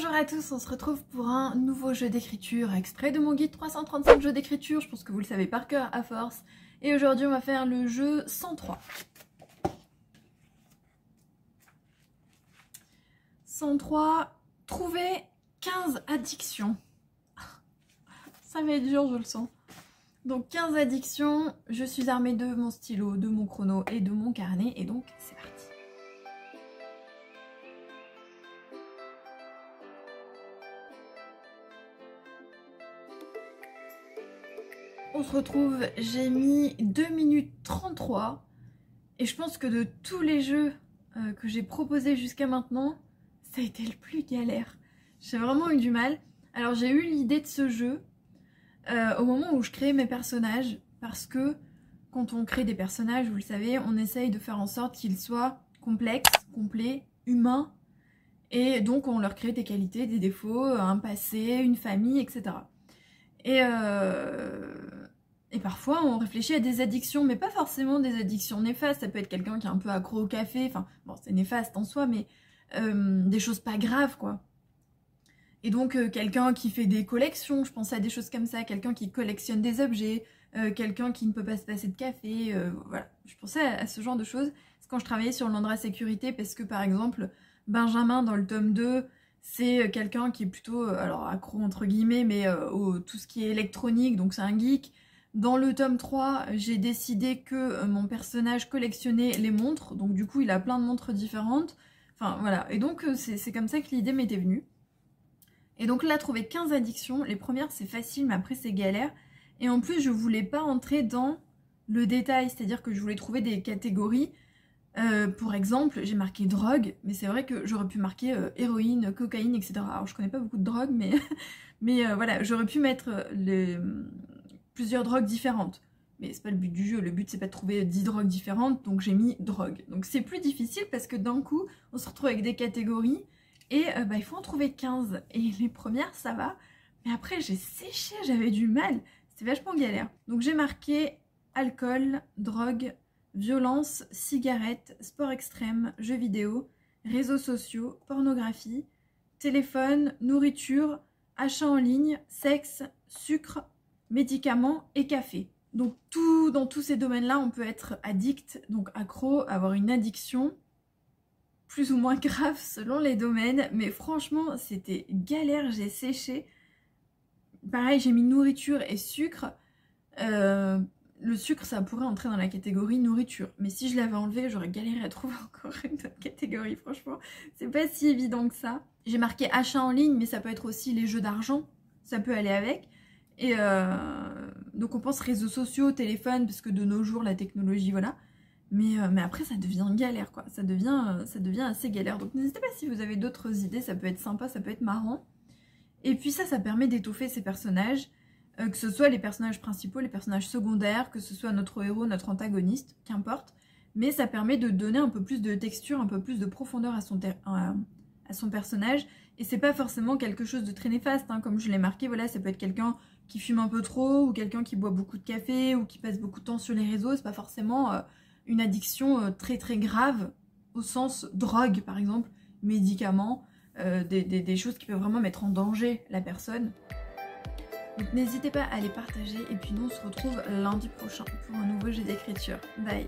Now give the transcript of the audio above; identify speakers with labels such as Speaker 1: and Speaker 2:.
Speaker 1: Bonjour à tous, on se retrouve pour un nouveau jeu d'écriture, extrait de mon guide 335 jeux d'écriture, je pense que vous le savez par cœur à force. Et aujourd'hui on va faire le jeu 103. 103, trouver 15 addictions. Ça va être dur, je le sens. Donc 15 addictions, je suis armée de mon stylo, de mon chrono et de mon carnet, et donc c'est parti. On se retrouve, j'ai mis 2 minutes 33 et je pense que de tous les jeux que j'ai proposés jusqu'à maintenant, ça a été le plus galère. J'ai vraiment eu du mal. Alors j'ai eu l'idée de ce jeu au moment où je créais mes personnages, parce que quand on crée des personnages, vous le savez, on essaye de faire en sorte qu'ils soient complexes, complets, humains, et donc on leur crée des qualités, des défauts, un passé, une famille, etc. Et parfois on réfléchit à des addictions, mais pas forcément des addictions néfastes. Ça peut être quelqu'un qui est un peu accro au café, enfin bon c'est néfaste en soi, mais des choses pas graves quoi. Et donc quelqu'un qui fait des collections, je pensais à des choses comme ça, quelqu'un qui collectionne des objets, quelqu'un qui ne peut pas se passer de café, voilà. Je pensais à ce genre de choses quand je travaillais sur l'Andra Sécurité, parce que par exemple Benjamin dans le tome 2, c'est quelqu'un qui est plutôt, alors accro entre guillemets, mais tout ce qui est électronique, donc c'est un geek. Dans le tome 3, j'ai décidé que mon personnage collectionnait les montres, donc du coup il a plein de montres différentes. Enfin voilà, et donc c'est comme ça que l'idée m'était venue. Et donc là, trouver 15 addictions, les premières c'est facile, mais après c'est galère. Et en plus je voulais pas entrer dans le détail, c'est-à-dire que je voulais trouver des catégories. Pour exemple, j'ai marqué drogue, mais c'est vrai que j'aurais pu marquer héroïne, cocaïne, etc. Alors je connais pas beaucoup de drogues, mais voilà, j'aurais pu mettre plusieurs drogues différentes. Mais c'est pas le but du jeu, le but c'est pas de trouver 10 drogues différentes, donc j'ai mis drogue. Donc c'est plus difficile parce que d'un coup, on se retrouve avec des catégories, et il faut en trouver 15. Et les premières, ça va, mais après j'ai séché, j'avais du mal, c'était vachement galère. Donc j'ai marqué alcool, drogue, violence, cigarettes, sport extrême, jeux vidéo, réseaux sociaux, pornographie, téléphone, nourriture, achat en ligne, sexe, sucre, médicaments et café. Donc dans tous ces domaines-là, on peut être addict, donc accro, avoir une addiction, plus ou moins grave selon les domaines, mais franchement c'était galère, j'ai séché. Pareil, j'ai mis nourriture et sucre. Le sucre, ça pourrait entrer dans la catégorie nourriture. Mais si je l'avais enlevé, j'aurais galéré à trouver encore une autre catégorie, franchement. C'est pas si évident que ça. J'ai marqué achat en ligne, mais ça peut être aussi les jeux d'argent. Ça peut aller avec. Et donc on pense réseaux sociaux, téléphone, parce que de nos jours, la technologie, voilà. Mais après, ça devient galère, quoi. Ça devient assez galère. Donc n'hésitez pas si vous avez d'autres idées, ça peut être sympa, ça peut être marrant. Et puis ça permet d'étoffer ces personnages. Que ce soit les personnages principaux, les personnages secondaires, que ce soit notre héros, notre antagoniste, qu'importe. Mais ça permet de donner un peu plus de texture, un peu plus de profondeur à son personnage. Et c'est pas forcément quelque chose de très néfaste, hein, comme je l'ai marqué, voilà, ça peut être quelqu'un qui fume un peu trop, ou quelqu'un qui boit beaucoup de café, ou qui passe beaucoup de temps sur les réseaux. C'est pas forcément une addiction très très grave, au sens drogue par exemple, médicaments, des choses qui peuvent vraiment mettre en danger la personne. Donc n'hésitez pas à les partager, et puis nous on se retrouve lundi prochain pour un nouveau jeu d'écriture. Bye!